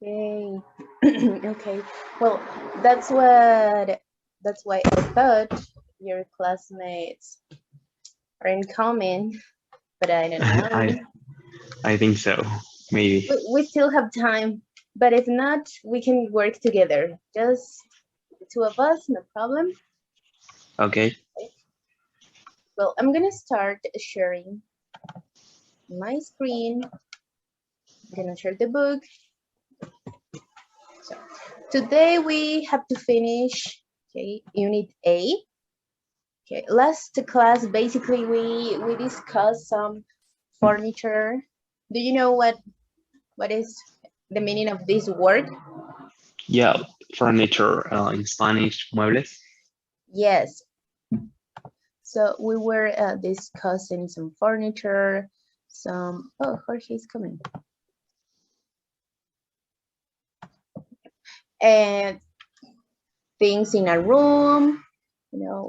Okay. Okay. Well, that's what that's why I thought your classmates are in common, but I don't know. I I think so. Maybe. We still have time, but if not, we can work together. Just the two of us, no problem. Okay. Well, I'm gonna start sharing my screen. I'm gonna share the book. So today we have to finish, okay, Unit A. Okay, last class basically we discussed some furniture. Do you know what is the meaning of this word? Yeah, furniture in Spanish, muebles. Yes. So we were discussing some furniture, some Jorge is coming, and things in a room,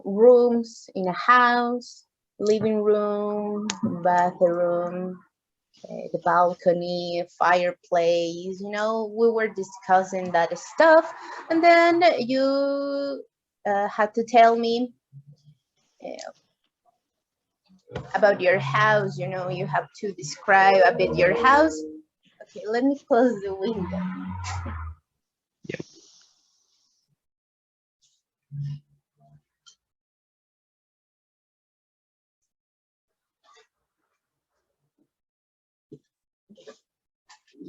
rooms in a house, living room, bathroom, okay, the balcony, fireplace. We were discussing that stuff, and then you had to tell me uh, about your house. You have to describe a bit your house. Okay, let me close the window. Yep.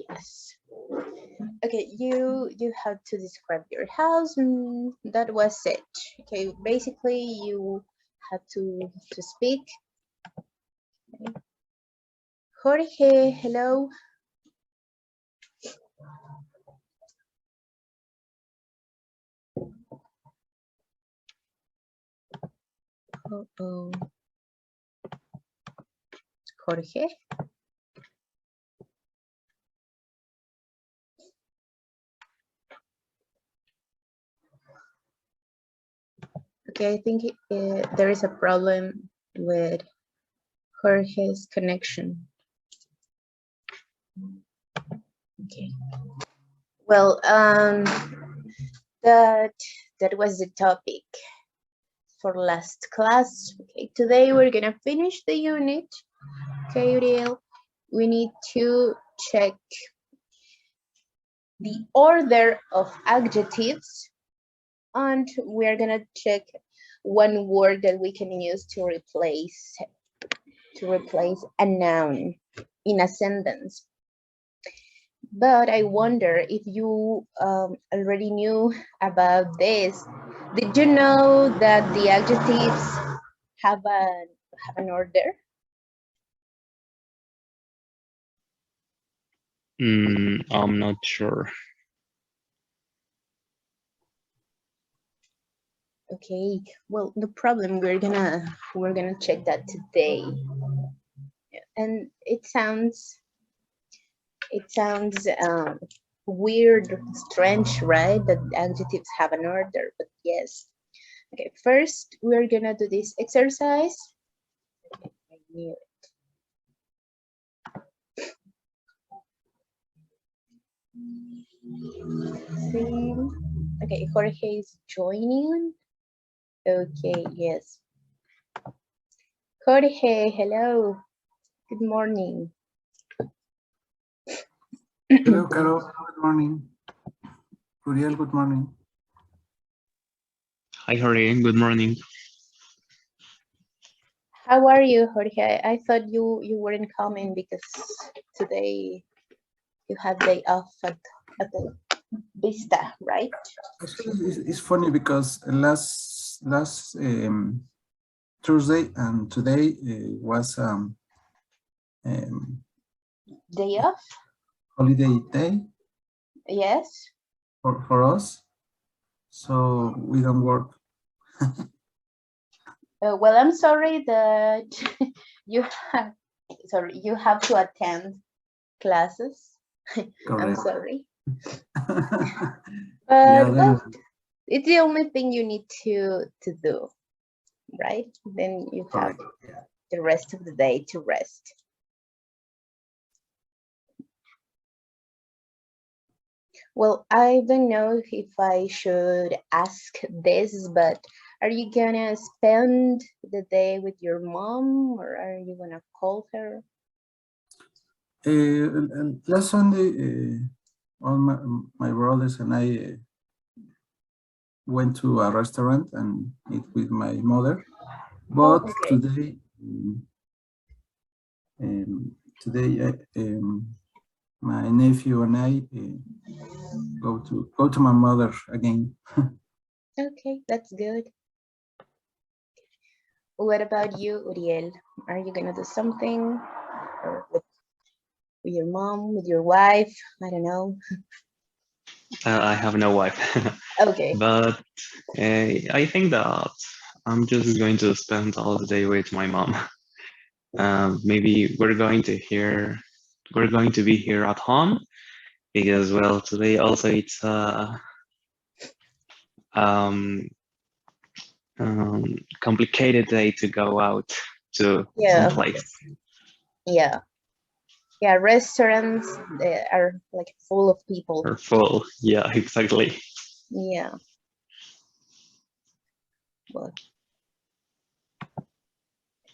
Yes. Okay, you had to describe your house, and that was it. Okay, basically you had to speak. Okay. Jorge, hello. Oh, Jorge. Okay, I think there is a problem with Jorge's connection. Okay. Well, that that was the topic for last class. Okay, today we're gonna finish the unit. Okay, Uriel, we need to check the order of adjectives, and we're gonna check one word that we can use to replace a noun in a sentence. But I wonder if you already knew about this. Did you know that the adjectives have an order? I'm not sure. Okay, well, no problem. We're gonna check that today, and it sounds weird, strange, right? That adjectives have an order, but yes. Okay, first we're gonna do this exercise. I knew it. See? Okay, Jorge is joining. Okay, yes. Jorge, hello. Good morning. Hello, Carol. Good morning. Uriel, good morning. Hi, Jorge. Good morning. How are you, Jorge? I thought you weren't coming because today you had day off at the Vista, right? Actually, it's funny because last Thursday and today was um, Day off? holiday day Yes. for us, so we don't work. Well, I'm sorry that you have you have to attend classes. I'm Correct. sorry. Yeah, But then, well, it's the only thing you need to do, right? Then you have correct. Yeah. the rest of the day to rest. Well, I don't know if I should ask this, but are you gonna spend the day with your mom or are you gonna call her? Last Sunday, all my brothers and I went to a restaurant and ate with my mother. Oh, But okay. today, today, my nephew and I go to my mother again. Okay, that's good. What about you, Uriel? Are you gonna do something or with your mom, with your wife? I don't know. I have no wife, Okay. but I think that I'm just going to spend all the day with my mom. Maybe we're going to be here at home because, well, today also it's um, complicated day to go out to some Yeah, place yeah, yeah. Restaurants they are like full of people. or full. Yeah, exactly. Yeah. Well,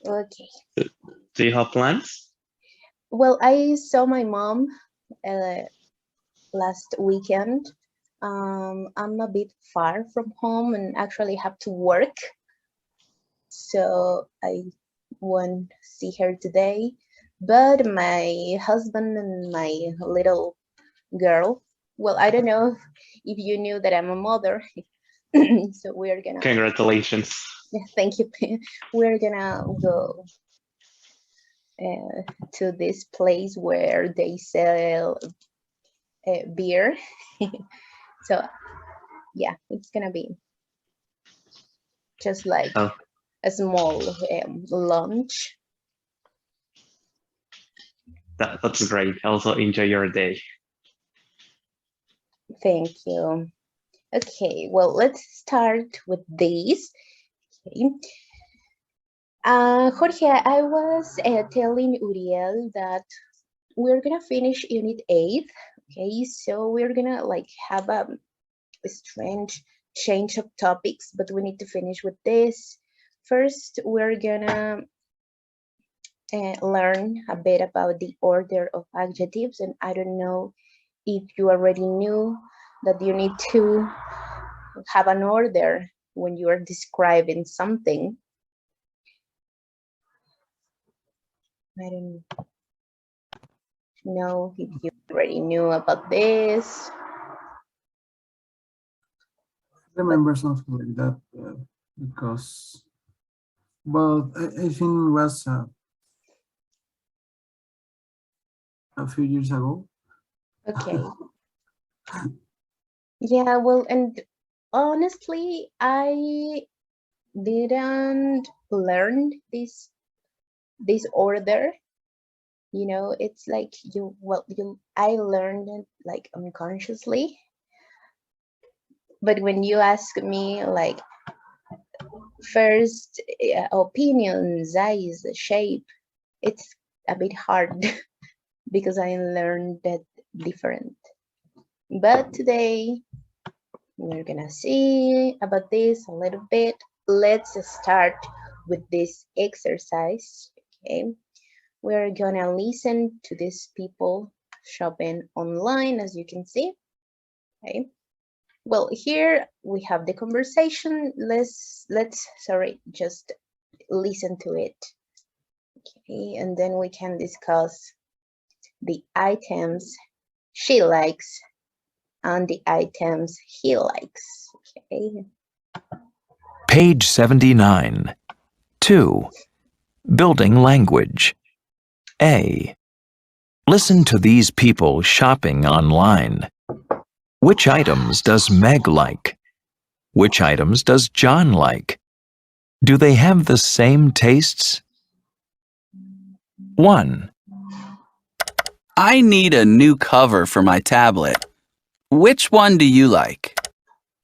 okay. Do you have plans? Well, I saw my mom uh, last weekend. I'm a bit far from home and actually have to work, so I won't see her today. But my husband and my little girl, well, I don't know if you knew that I'm a mother, so we're gonna, Congratulations. yeah, thank you. We're gonna go to this place where they sell beer. So yeah, it's gonna be just like Oh, a small lunch. that's great. Also enjoy your day. Thank you. Okay, well, let's start with this. Okay. Jorge, I was telling Uriel that we're gonna finish Unit 8. Okay, so we're gonna like have a strange change of topics, but we need to finish with this. First, we're gonna learn a bit about the order of adjectives, and I don't know if you already knew that you need to have an order when you are describing something. I don't know if you already knew about this, but Remember something like that because, but I think it was a few years ago. okay. Yeah, well, and honestly, I didn't learn this order. You know, it's like I learned it like unconsciously. But when you ask me like first opinion, size, shape, it's a bit hard because I learned that different. But today we're gonna see about this a little bit. Let's start with this exercise. Okay, we're gonna listen to these people shopping online, as you can see. Okay, well, here we have the conversation. Let's sorry, just listen to it. Okay, and then we can discuss the items she likes and the items he likes. Okay. Page 79. 2. Building language. A. Listen to these people shopping online. Which items does Meg like? Which items does John like? Do they have the same tastes? 1. I need a new cover for my tablet. Which one do you like?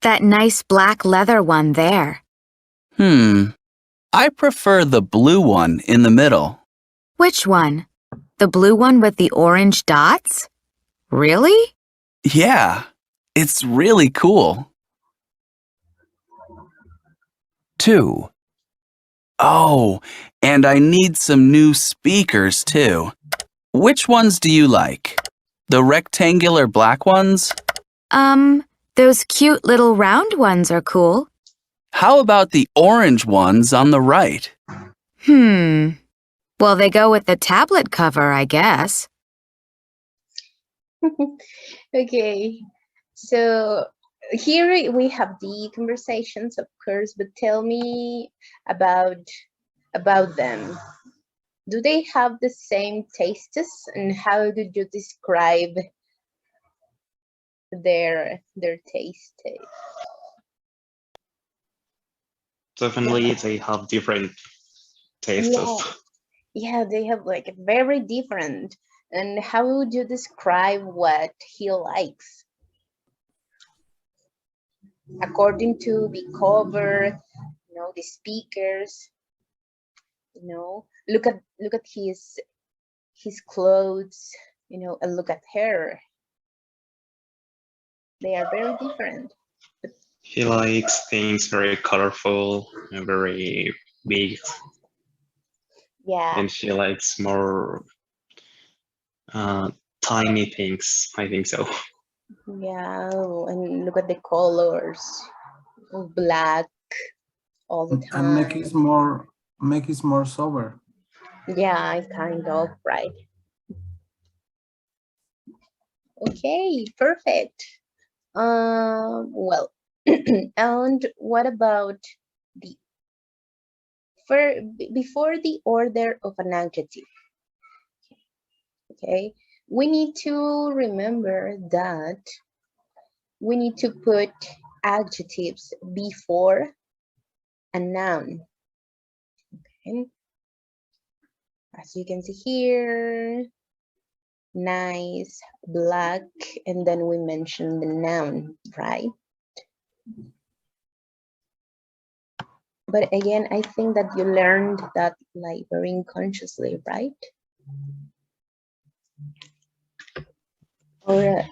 That nice black leather one there. I prefer the blue one in the middle. Which one? The blue one with the orange dots? Really? Yeah, It's really cool. 2, Oh, and I need some new speakers too. Which ones do you like? The rectangular black ones? Those cute little round ones are cool. How about the orange ones on the right? Well, they go with the tablet cover, I guess. Okay, so here we have the conversations, of course, but tell me about them. Do they have the same tastes, and how did you describe their taste? Definitely, they have different tastes. Yeah, they have like very different. And how would you describe what he likes? According to the cover, the speakers, look at his clothes, and look at her. They are very different. He likes things very colorful and very big, Yeah, and she likes more tiny things. I think so. yeah, and look at the colors, black all the And time. make it more sober. Yeah, kind of, right. Okay, perfect. Well, and what about the before the order of an adjective? Okay, we need to remember that we need to put adjectives before a noun. Okay, as you can see here, nice, black, and then we mention the noun, right? But again, I think that you learned that like very unconsciously, right? Or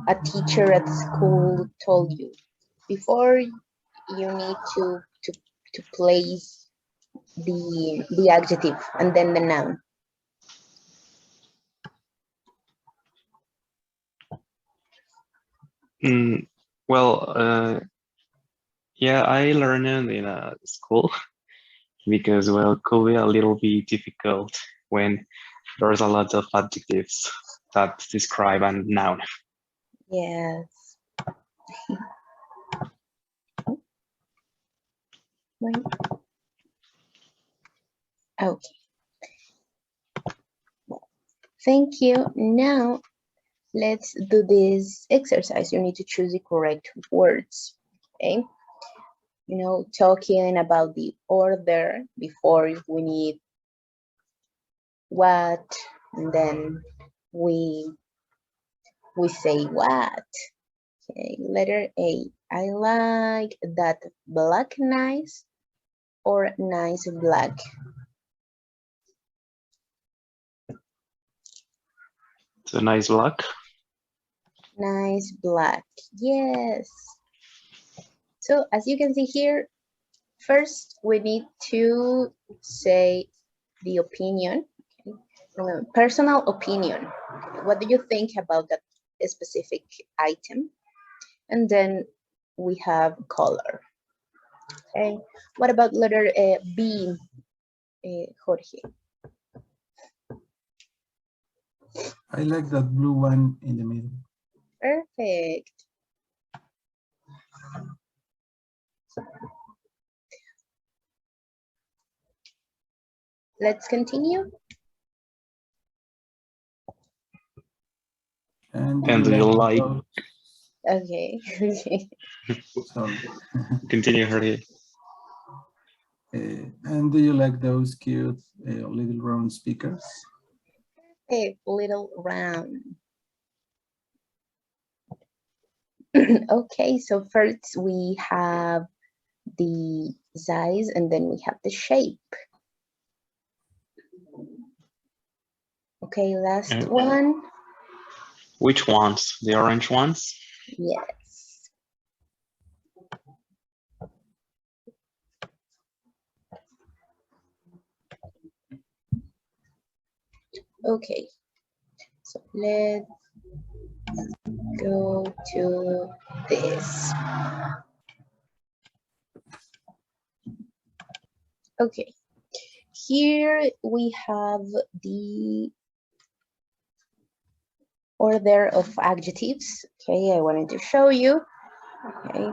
a teacher at school told you before you need to place the adjective and then the noun. Well, yeah, I learned it in a school because, well, it could be a little bit difficult when there's a lot of adjectives that describe a noun. Yes. Right. Okay. Thank you. Now let's do this exercise. You need to choose the correct words. Okay. Talking about the order before we need what, and then we say what. Okay, letter A. I like that black nice or nice black. It's a nice black. Nice black. Yes. So as you can see here, first we need to say the opinion. Okay. Personal opinion. What do you think about that specific item? And then we have color. Okay. What about letter B, Jorge? I like that blue one in the middle. Perfect. Let's continue. And do you like? those? Okay. Sorry. Continue, Jorge. And do you like those cute little round speakers? A little round. Okay, so first we have the size and then we have the shape. Okay, last one. Which ones? The orange ones? Yes. Okay, so let's go to this. Okay, here we have the order of adjectives. Okay, I wanted to show you. Okay,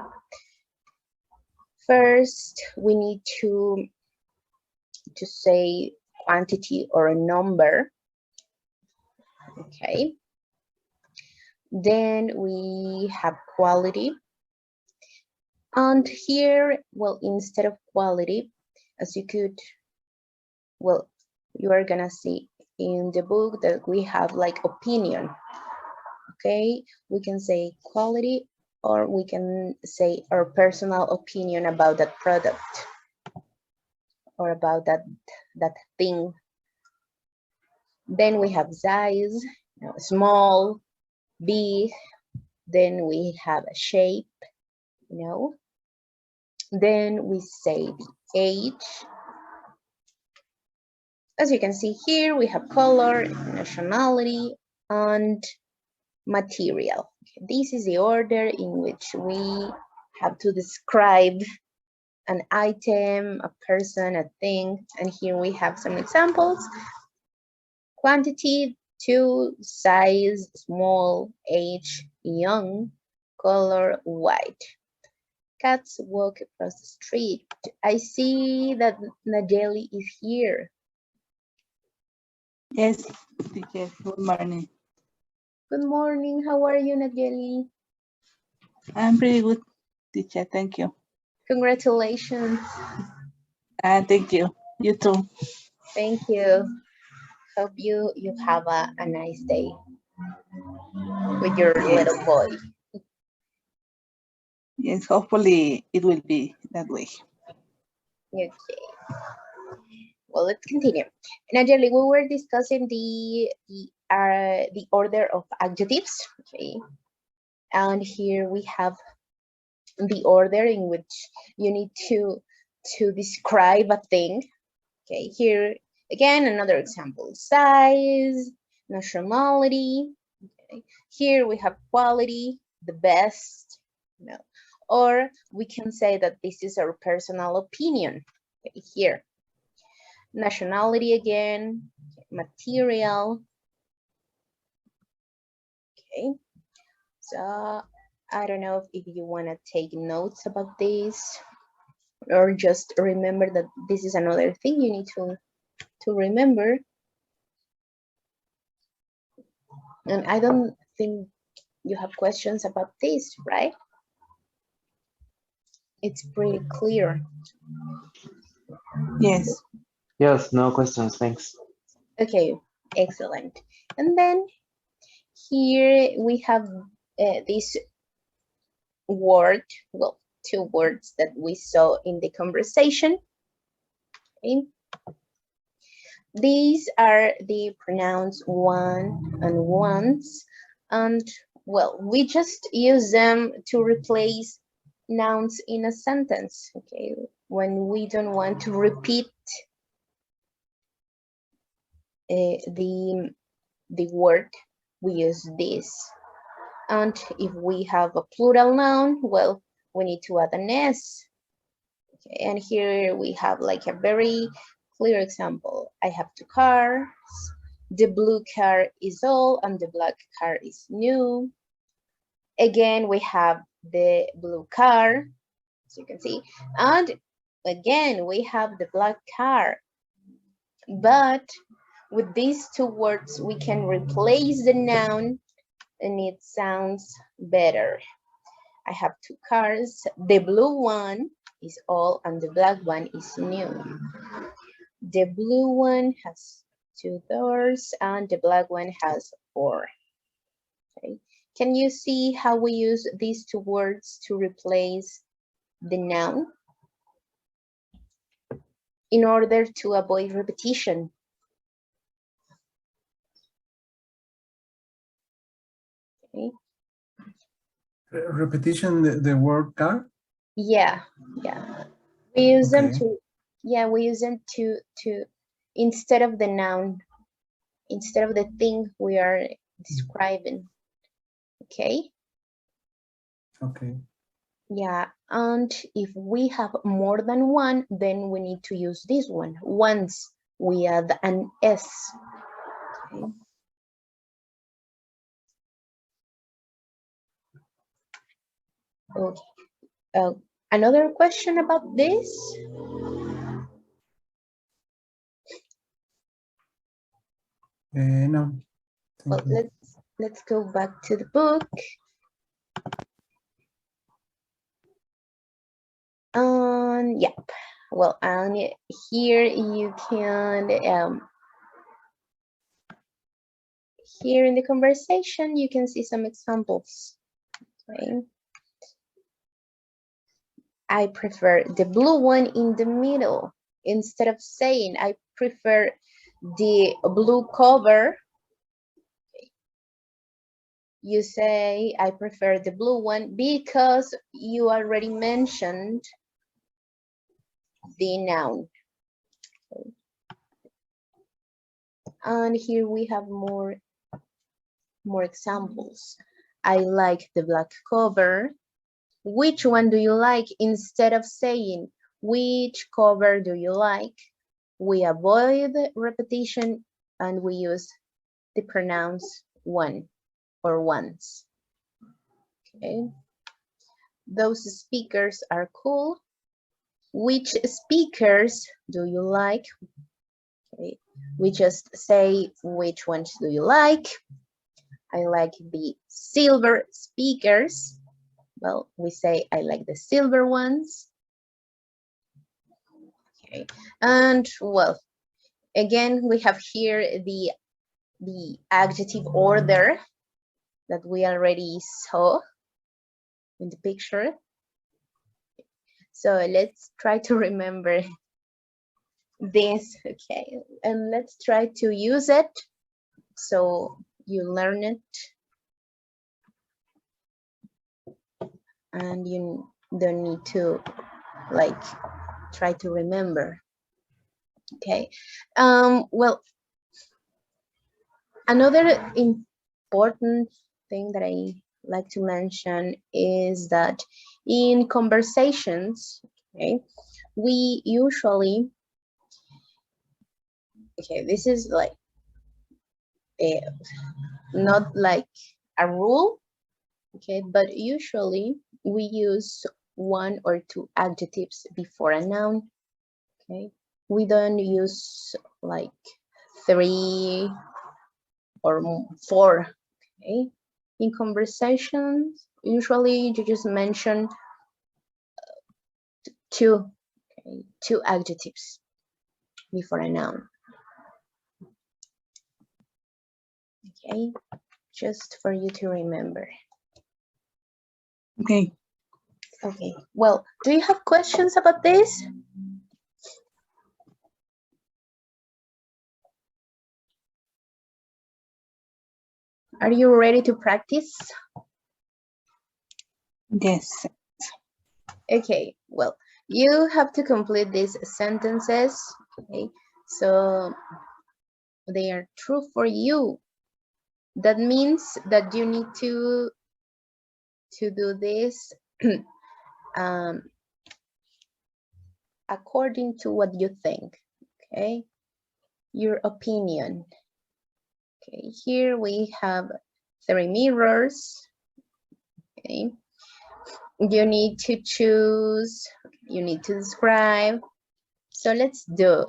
first we need to say quantity or a number. Okay, then we have quality, and here, well, instead of quality, as you could, well, you are gonna see in the book that we have like opinion. Okay, we can say quality, or we can say our personal opinion about that product or about that thing. Then we have size, small, big. Then we have a shape, Then we say the age. As you can see here, we have color, nationality, and material. Okay, this is the order in which we have to describe an item, a person, a thing. And here we have some examples. Quantity, 2, size, small, age, young, color, white. Cats walk across the street. I see that Nayeli is here. Yes, teacher. Good morning. Good morning. How are you, Nayeli? I'm pretty good, teacher. Thank you. Congratulations. Thank you. You too. Thank you. Hope you have a nice day with your Yes. little boy. Yes, hopefully it will be that way. Okay. Well, let's continue. Nayeli, we were discussing the order of adjectives. Okay. And here we have the order in which you need to describe a thing. Okay, here again another example: size, nationality. Okay. Here we have quality, the best, or we can say that this is our personal opinion. Okay, here, nationality again, material. Okay, so I don't know if you want to take notes about this, or just remember that this is another thing you need to remember. And I don't think you have questions about this, right? It's pretty clear. Yes. Yes, no questions, thanks. Okay, excellent. And then here we have this word, well, 2 words that we saw in the conversation. Okay. These are the pronouns one and ones, and well, we just use them to replace nouns in a sentence. Okay, when we don't want to repeat the word, we use this. And if we have a plural noun, well, we need to add an S. Okay, and here we have like a very clear example. I have 2 cars. The blue car is old and the black car is new. Again, we have the blue car, as you can see. And again, we have the black car. But with these 2 words, we can replace the noun and it sounds better. I have 2 cars. The blue one is old and the black one is new. The blue one has 2 doors and the black one has 4. Okay. Can you see how we use these 2 words to replace the noun in order to avoid repetition? Okay. Repetition, the word car? Yeah. We use them Okay. to, we use them to instead of the noun, instead of the thing we are describing. Okay. Okay. Yeah, and if we have more than one, then we need to use this one. Once we add an S. Okay. Okay. Another question about this? No. Well, Thank you. let's go back to the book. Yep. Well, and here you can here in the conversation you can see some examples. Okay. I prefer the blue one in the middle. Instead of saying I prefer the blue cover, you say I prefer the blue one because you already mentioned the noun. Okay. And here we have more examples. I like the black cover. Which one do you like? Instead of saying which cover do you like, we avoid repetition and we use the pronouns one or ones. Okay. Those speakers are cool. Which speakers do you like? Okay. We just say which ones do you like? I like the silver speakers. Well, we say I like the silver ones. Okay. And well, again, we have here the adjective order that we already saw in the picture. So let's try to remember this, okay? And let's try to use it so you learn it and you don't need to like try to remember. Okay. Well, another important thing that I like to mention is that in conversations, okay, we usually, okay, this is like not like a rule, okay, but usually we use one or two adjectives before a noun, okay. We don't use like 3 or 4, okay. In conversations, usually you just mention 2, okay, 2 adjectives before a noun. Okay, just for you to remember. Okay. Okay, well, do you have questions about this? Are you ready to practice? Yes. Okay, well, you have to complete these sentences, okay? So they are true for you. That means that you need to do this according to what you think, okay? Your opinion. Okay, here we have 3 mirrors, okay? You need to choose, you need to describe. So let's do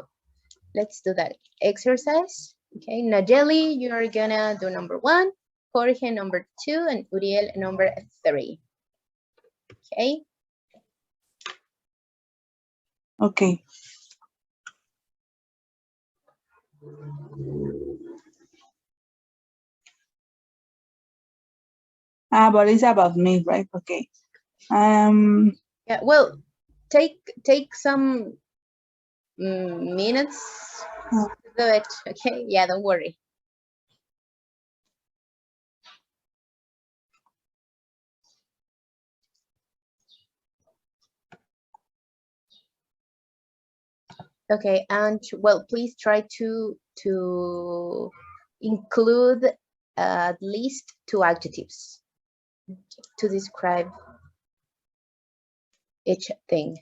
that exercise. Okay, Nayeli, you're gonna do number 1, Jorge number 2, and Uriel number 3. Okay. Okay. But it's about me, right? Okay. Yeah, well, take some minutes to do it. Okay, yeah, don't worry. Okay, and well, please try to include at least 2 adjectives to describe each thing.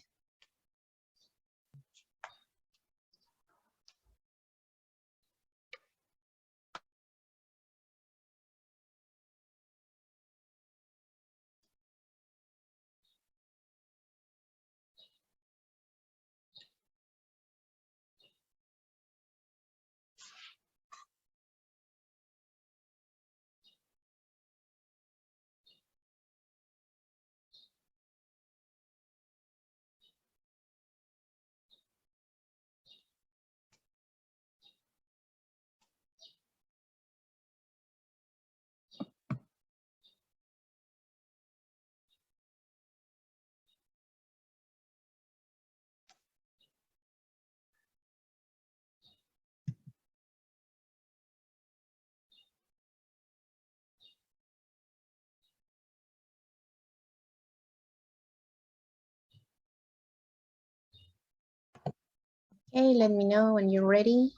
Okay, let me know when you're ready.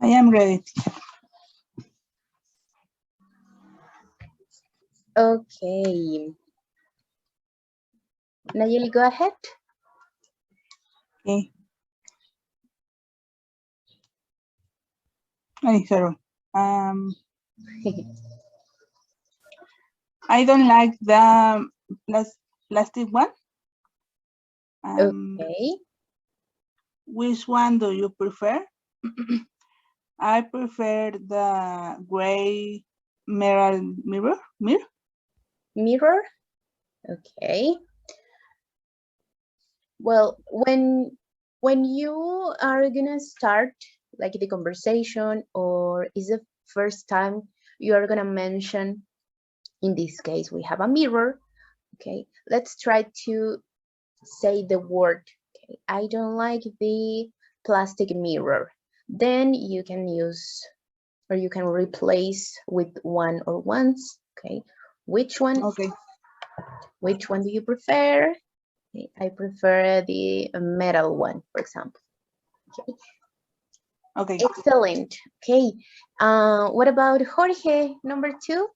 I am ready. Okay. Nayeli, go ahead. Okay. Ay, sorry. I don't like the plastic one. Okay. Which one do you prefer? I prefer the gray mirror. Mirror. Okay. Well, when you are gonna start like the conversation, or is the first time you are gonna mention, in this case we have a mirror. Okay, let's try to say the word. Okay, I don't like the plastic mirror. Then you can use, or you can replace with one or ones. Okay, which one? Okay. Which one do you prefer? Okay, I prefer the metal one, for example. Okay. Okay. Excellent. Okay. What about Jorge, number 2?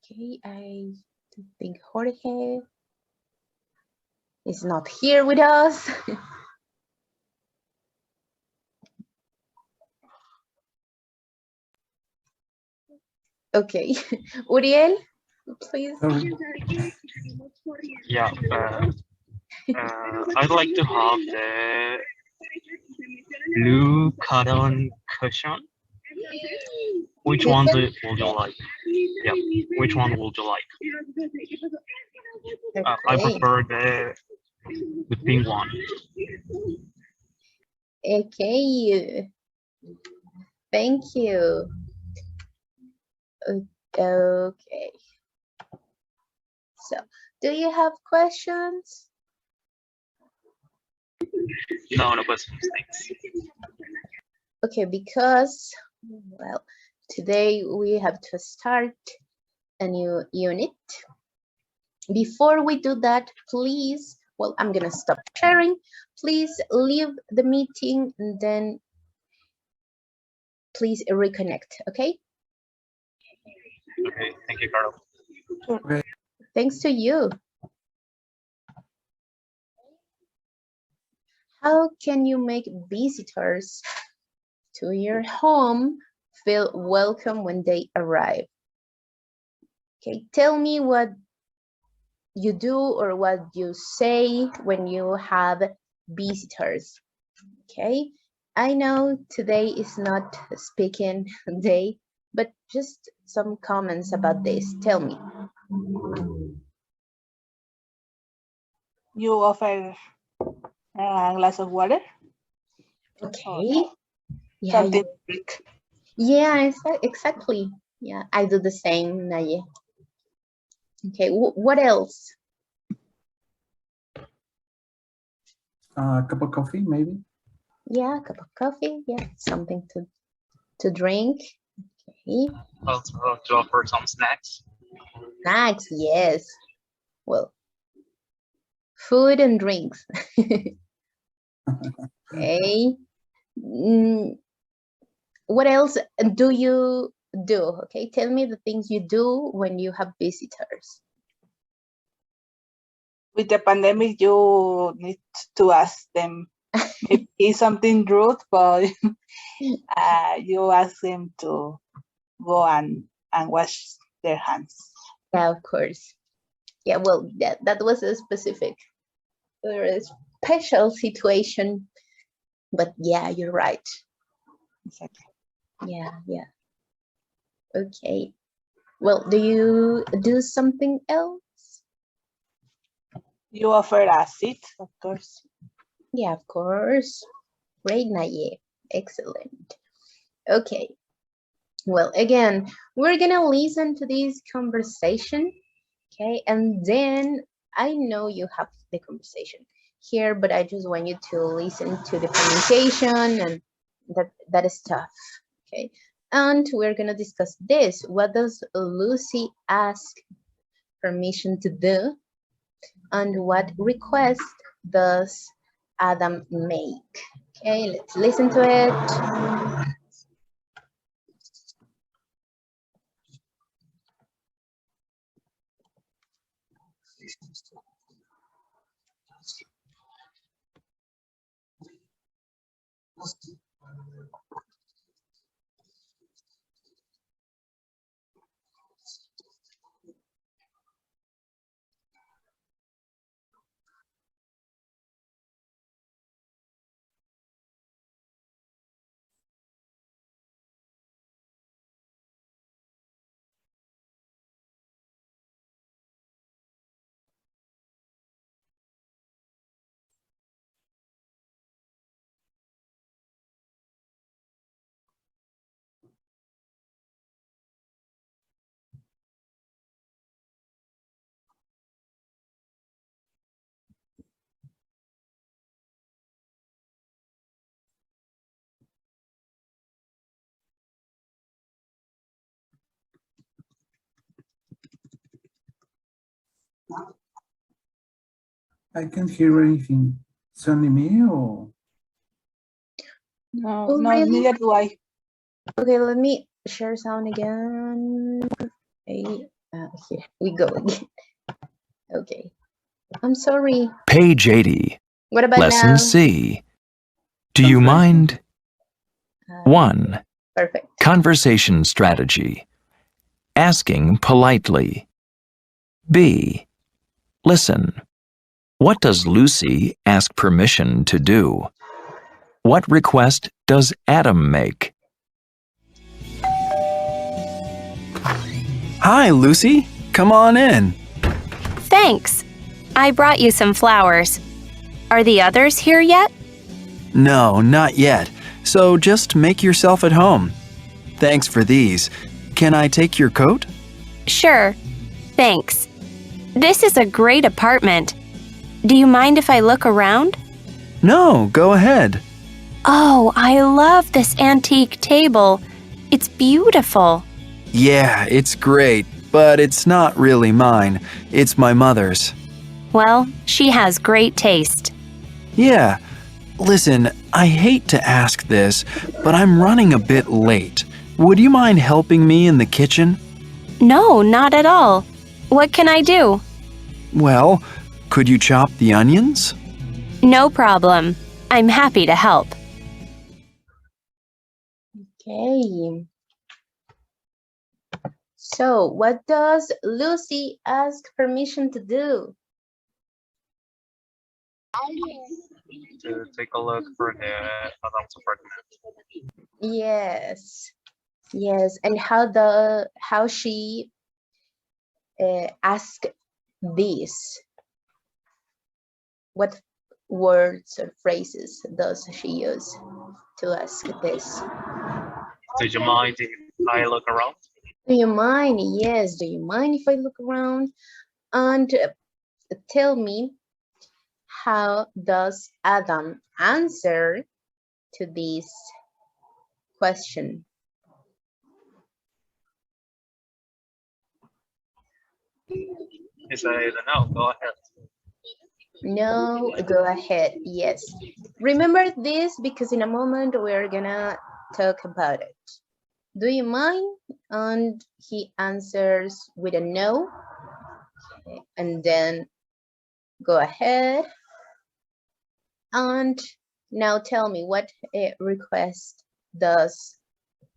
Okay, I think Jorge is not here with us. Okay, Uriel, please. Yeah, I'd like to have the blue cotton cushion. Which one would you like? Yeah, which one would you like? I Okay. prefer the pink one. Okay, thank you. Okay. So, do you have questions? No, no questions, thanks. Okay, because, well, today we have to start a new unit. Before we do that, please, well, I'm going to stop sharing. Please leave the meeting and then please reconnect, okay? Okay, thank you, Carl. Okay. Thanks to you. How can you make visitors to your home feel welcome when they arrive? Okay, tell me what you do or what you say when you have visitors. Okay, I know today is not speaking day, but just some comments about this. Tell me. You offer a glass of water? Okay. Yeah, Something to drink. yeah, exactly. Yeah, I do the same, Naye. Okay, what else? A cup of coffee, maybe. Yeah, a cup of coffee. Yeah, something to drink. Okay. Also, to offer some snacks. Snacks, yes. Well, food and drinks. Okay. What else do you do? Okay, tell me the things you do when you have visitors. With the pandemic, you need to ask them maybe something rude, but you ask them to go and wash their hands. Yeah, of course. Yeah, well, that was a specific or a special situation, but yeah, you're right. Exactly. Yeah. Okay. Well, do you do something else? You offer a seat, of course. Yeah, of course. Great, Naye. Excellent. Okay. Well, again, we're gonna listen to this conversation, okay? And then I know you have the conversation here, but I just want you to listen to the pronunciation and that is tough, okay? And we're gonna discuss this. What does Lucy ask permission to do? And what request does Adam make? Okay, let's listen to it. I can't hear anything. It's only me or? No, Oh, no, really? neither do I. Okay, let me share sound again. Okay, here we go again. Okay, I'm sorry. Page 80, What about Lesson now? C. Do Sounds you fine. mind? Uh, 1. Perfect. Conversation strategy. Asking politely. B. Listen. What does Lucy ask permission to do? What request does Adam make? Hi, Lucy. Come on in. Thanks. I brought you some flowers. Are the others here yet? No, not yet. So just make yourself at home. Thanks for these. Can I take your coat? Sure. Thanks. This is a great apartment. Do you mind if I look around? No, go ahead. Oh, I love this antique table. It's beautiful. Yeah, it's great. but it's not really mine. It's my mother's. Well, she has great taste. Yeah. Listen, I hate to ask this, but I'm running a bit late. Would you mind helping me in the kitchen? No, not at all. What can I do? Well, could you chop the onions? No problem. I'm happy to help. Okay. So, what does Lucy ask permission to do? To take a look for the Adam's apartment. Yes. Yes, and how she ask this? What words or phrases does she use to ask this? Do you mind if I look around? Do you mind? Yes, do you mind if I look around? And tell me, how does Adam answer to this question? He said, no, go ahead. No, go ahead. Yes. Remember this because in a moment we're gonna talk about it. Do you mind? And he answers with a no. Okay. And then go ahead. And now tell me, what request does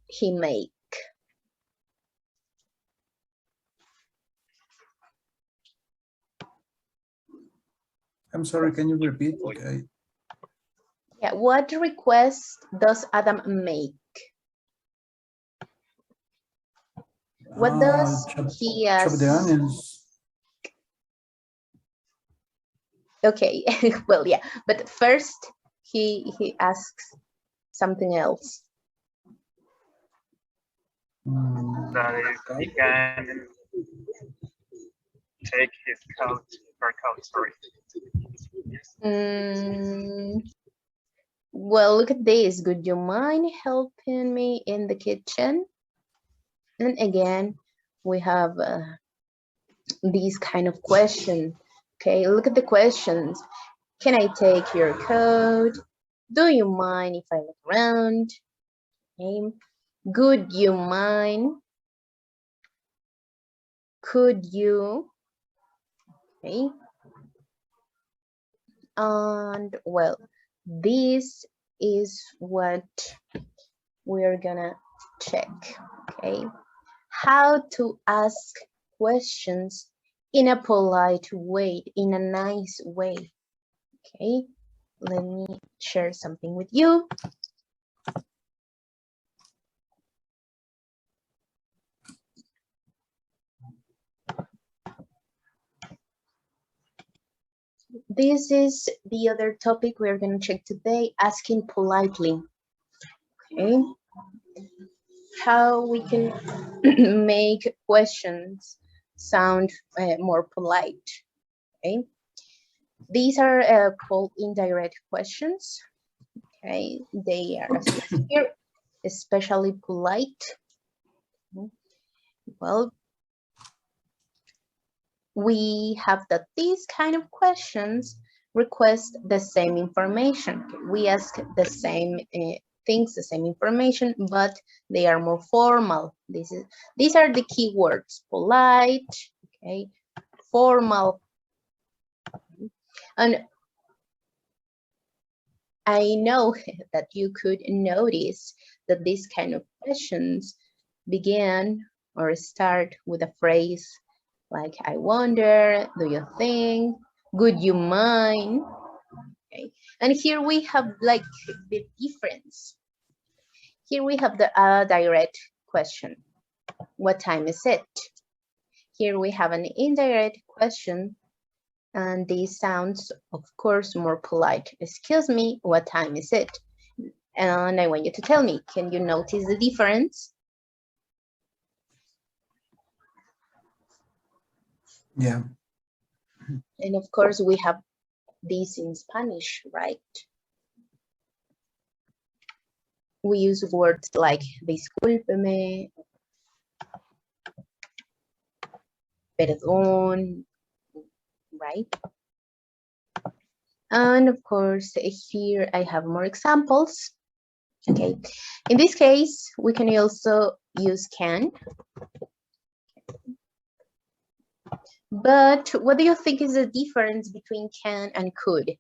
he make? I'm sorry, can you repeat? Okay. Yeah, what request does Adam make? What does he chop ask? the onions. Okay, well, yeah, but first he asks something else. That is, he can take his coat, her coat, sorry. Well, look at this. Would you mind helping me in the kitchen? And again, we have these kind of question. Okay, look at the questions. Can I take your coat? Do you mind if I look around? Okay. Would you mind? Could you? Okay. And well, this is what we're gonna check. Okay. How to ask questions in a polite way, in a nice way. Okay, let me share something with you. This is the other topic we're going to check today, asking politely. Okay, how we can make questions sound more polite. Okay, these are called indirect questions. Okay, they are here, especially polite. Well, we have that these kind of questions request the same information. We ask the same things, the same information, but they are more formal. These are the key words: polite, okay, formal. And I know that you could notice that these kind of questions begin or start with a phrase like, I wonder, do you think, would you mind? Okay. And here we have like the difference. Here we have the direct question. What time is it? Here we have an indirect question, and this sounds, of course, more polite. Excuse me, what time is it? And I want you to tell me, can you notice the difference? Yeah. And of course, we have this in Spanish, right? We use words like discúlpeme, perdón, right? And of course, here I have more examples. Okay, in this case, we can also use can. But what do you think is the difference between can and could?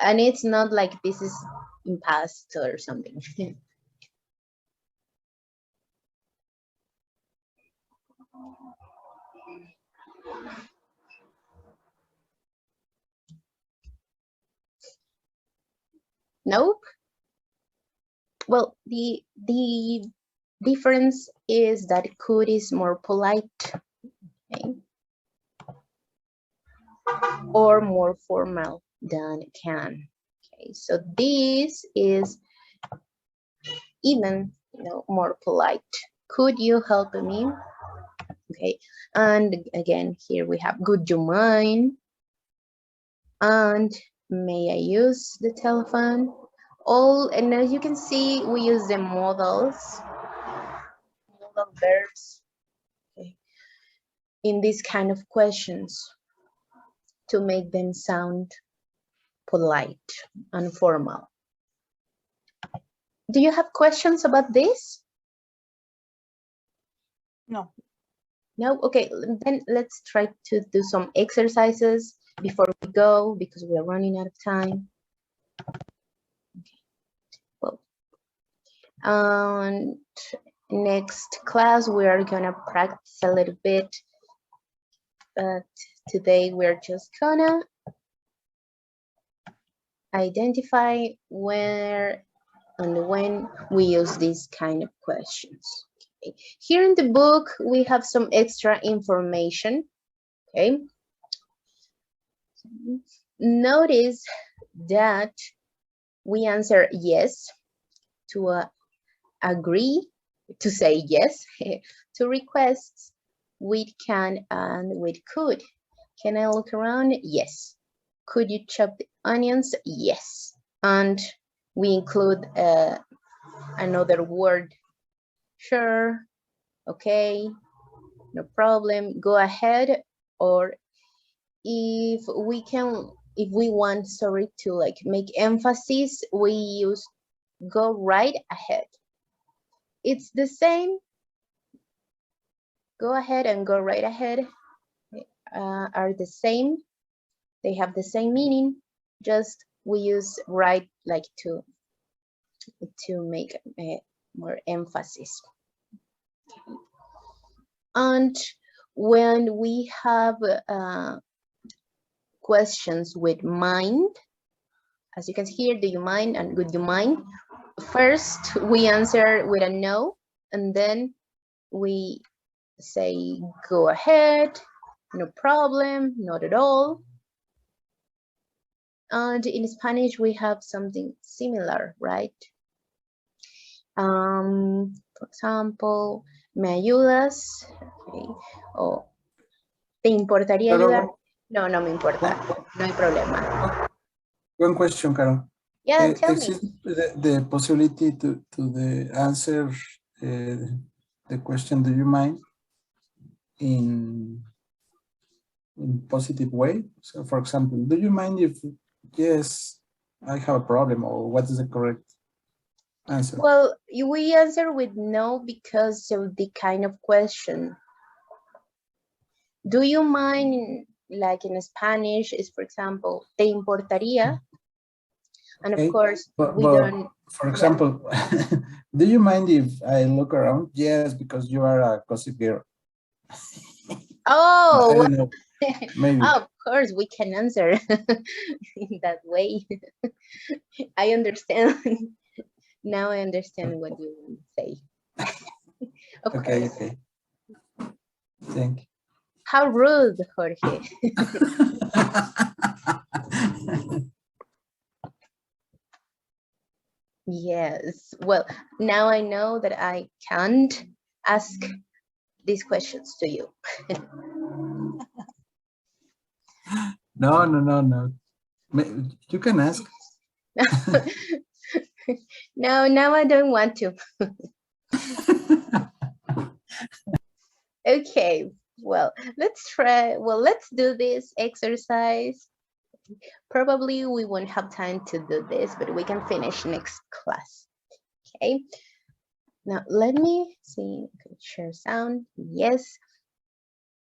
And it's not like this is in past or something. Nope. Well, the difference is that could is more polite, okay, or more formal than can. Okay, so this is even, more polite. Could you help me? Okay, and again, here we have would you mind? And may I use the telephone? And as you can see, we use the modal verbs, okay, in these kind of questions to make them sound polite and formal. Do you have questions about this? No. No? Okay, then let's try to do some exercises before we go because we are running out of time. Okay. Well, and next class we are gonna practice a little bit, but today we're just gonna identify where and when we use these kind of questions. Okay. Here in the book, we have some extra information, okay? Notice that we answer yes to agree, to say yes, to requests with can and with could. Can I look around? Yes. Could you chop the onions? Yes. And we include another word. Sure, okay, no problem, go ahead. Or if we want, to like make emphasis, we use go right ahead. It's the same. Go ahead and go right ahead are the same. They have the same meaning, just we use right like to make more emphasis. And when we have questions with mind, as you can see here, do you mind and would you mind? First, we answer with a no, and then we say go ahead, no problem, not at all. And in Spanish, we have something similar, right? For example, ¿me ayudas? Okay. O ¿te importaría ayudar? No, no me importa. No hay problema. One question, Carol. Yeah, tell me. Exists the possibility to the answer the question, do you mind, in positive way? So, for example, do you mind if yes, I have a problem, or what is the correct answer? Well, we answer with no because of the kind of question. Do you mind, like in Spanish, is for example, ¿te importaría? And of course, we don't. For example, do you mind if I look around? Yes, because you are a gossip girl. Oh, I don't know. Maybe. Oh, of course, we can answer in that way. I understand. Now I understand what you want to say. Of okay, course. okay. Thank you. How rude, Jorge. Yes. Well, now I know that I can't ask these questions to you. No. You can ask. No, now I don't want to. Okay. Well, let's try. Well, let's do this exercise. Probably we won't have time to do this, but we can finish next class. Okay. Now let me see. Okay, share sound. Yes.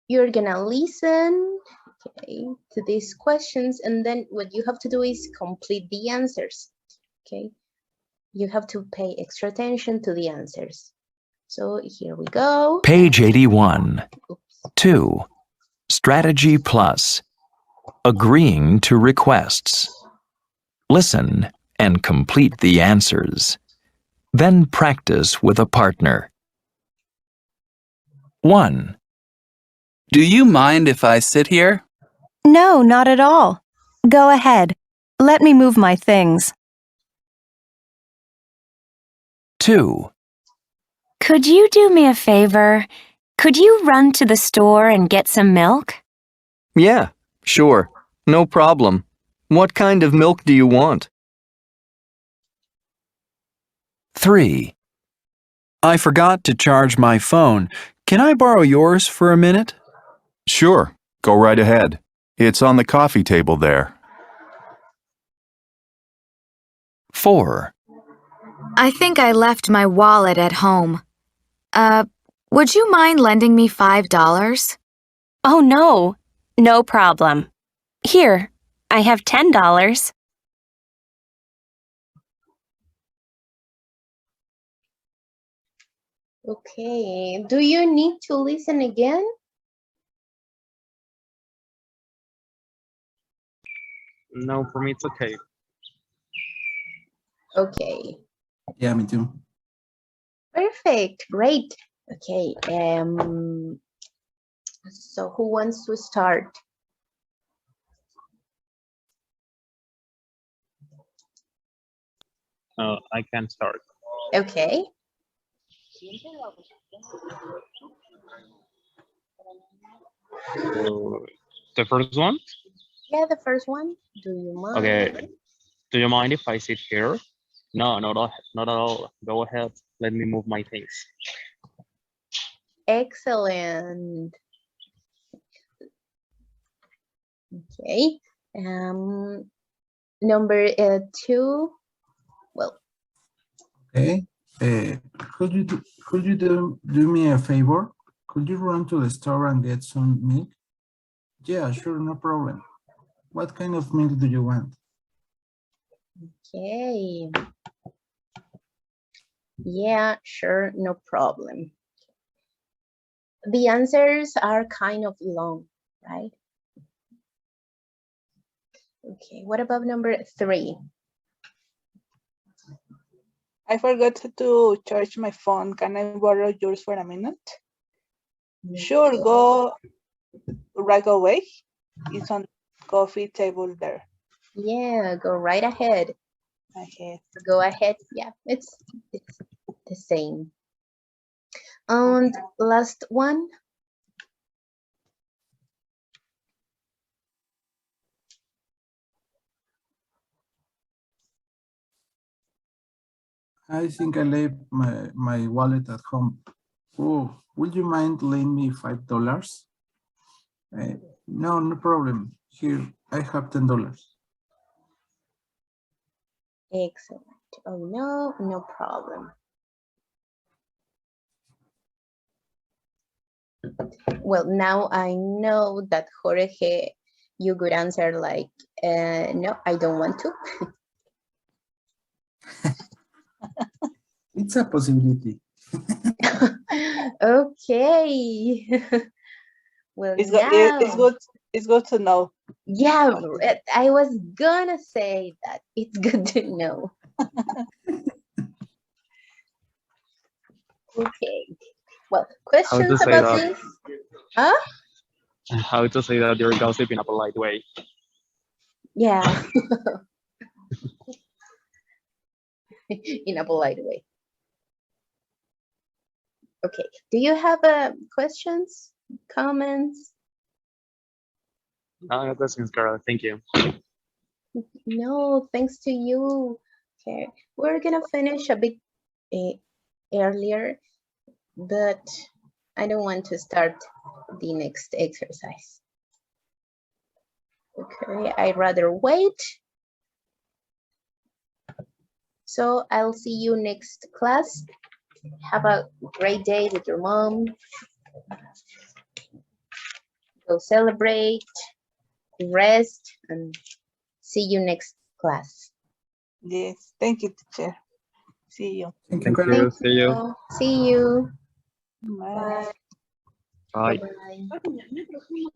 You're gonna listen, okay, to these questions, and then what you have to do is complete the answers. Okay. You have to pay extra attention to the answers. So here we go. Page 81. Oops. 2. Strategy plus. Agreeing to requests. Listen and complete the answers. Then practice with a partner. 1. Do you mind if I sit here? No, not at all. Go ahead. Let me move my things. 2. Could you do me a favor? Could you run to the store and get some milk? Yeah, sure. No problem. What kind of milk do you want? 3. I forgot to charge my phone. Can I borrow yours for a minute? Sure, go right ahead. It's on the coffee table there. 4. I think I left my wallet at home. Would you mind lending me $5? Oh, no. No problem. Here, I have $10. Okay. Do you need to listen again? No, for me it's okay. Okay. Yeah, me too. Perfect. Great. Okay. So who wants to start? I can start. Okay. So, the first one? Yeah, the first one. Do you mind? Okay. Do you mind if I sit here? No, not at all. Go ahead. Let me move my things. Excellent. Okay. Number 2. Well, Okay. Could you do me a favor? Could you run to the store and get some milk? Yeah, sure, no problem. What kind of milk do you want? okay. Yeah, sure, no problem. The answers are kind of long, right? Okay, what about number 3? I forgot to charge my phone. Can I borrow yours for a minute? Sure, go right away. It's on the coffee table there. Yeah, go right ahead. Ahead. Go ahead. Yeah, it's the same. And last one. I think I left my wallet at home. Oh, would you mind lending me $5? No, no problem. Here, I have $10. Excellent. Oh no, no problem. Well, now I know that Jorge, you could answer like, no, I don't want to. It's a possibility. Okay. Well, It's now, good. It's good. It's good to know. yeah, I was gonna say that it's good to know. Okay. Well, questions say about that? this? Huh? How to say that you're gossip in a polite way? Yeah. In a polite way. Okay. Do you have questions, comments? No questions, Carol. Thank you. No, thanks to you. Okay. We're gonna finish a bit earlier, but I don't want to start the next exercise. Okay, I'd rather wait. So I'll see you next class. Have a great day with your mom. Go celebrate, rest, and see you next class. Yes, thank you, teacher. See you. Thank you, Thank Carol. you. See you. See you. Bye. Bye. Bye.